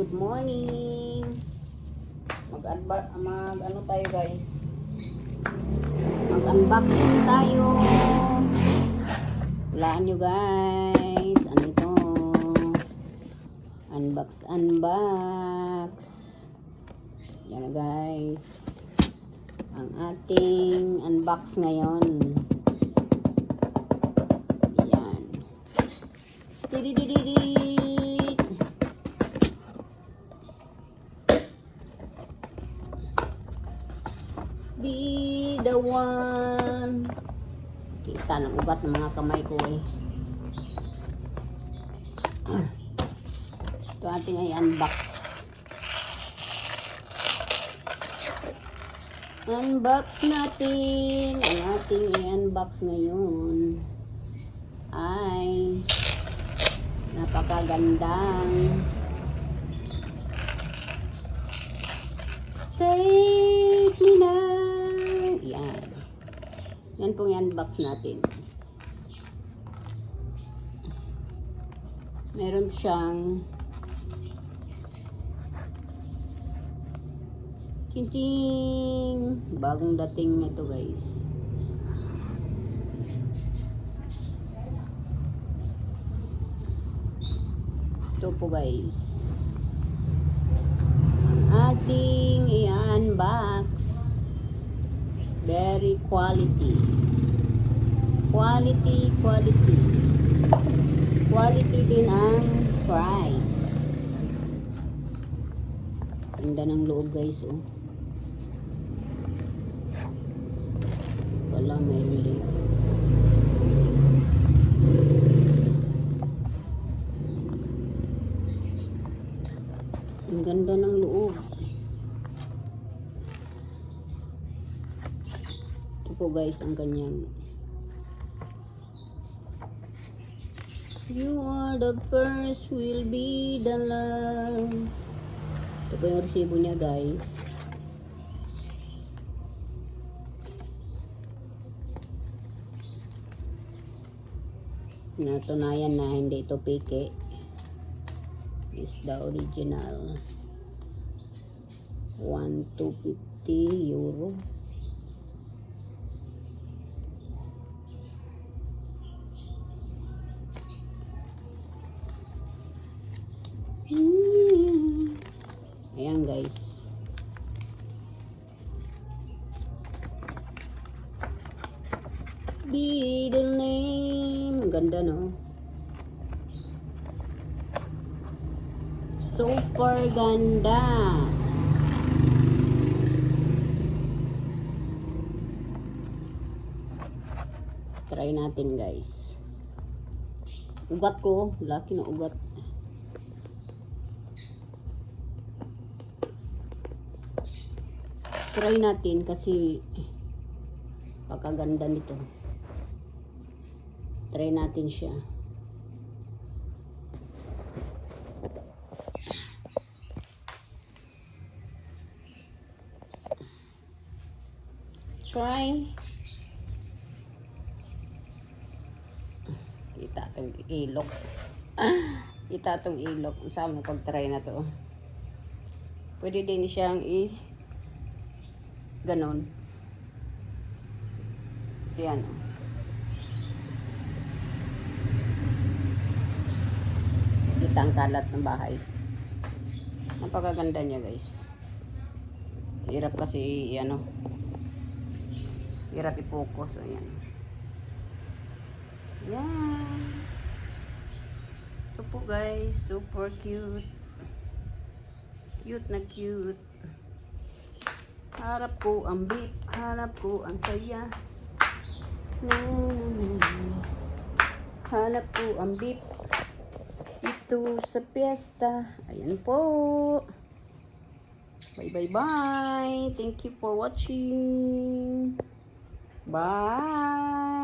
good morning. Ano tayo guys? Mag-unboxing tayo. Hulaan nyo guys. Ano ito? Unbox. Yan na guys. Ang ating unbox ngayon. Yan. Tididididit. Be the one. Kita ng ugat ng mga kamay ko eh. Ito ating ay unbox. Unbox natin. Ang ating i-unbox ngayon ay napakagandang Take Me Now. Yan. Yan pong i-unbox natin. Meron siyang ching-ching. Bagong dating nito guys. Ito po guys. Ang ating i-unbox. Very quality. Quality din ang price. Ganda ng loob guys oh. Wala, mayroon din. Ang ganda ng loob. Ito po guys ang kanyang. You are the first, will be the last. Ito po yung resibo niya guys. Natunayan na hindi ito peke. Is the original. 1,250 euro. Ayan guys. Beetle name. Ganda no? Super ganda. Try natin guys. Ugat ko. Laki na ugat. Try natin kasi pagkaganda nito. Try natin siya. Try. Kita itong ilok. Kita itong ilok. Sama pag-try na to. Pwede din siyang ganon. Ayan. Kita ang kalat ng bahay. Napakaganda niya guys. Hirap kasi hirap i-focus. Ayan. Yan. Ito po guys. Super cute. Cute na cute. Harap ko ang beat, harap ko ang saya. Hanap ko ang beat dito sa piyesta. Ayan po. Bye. Thank you for watching. Bye.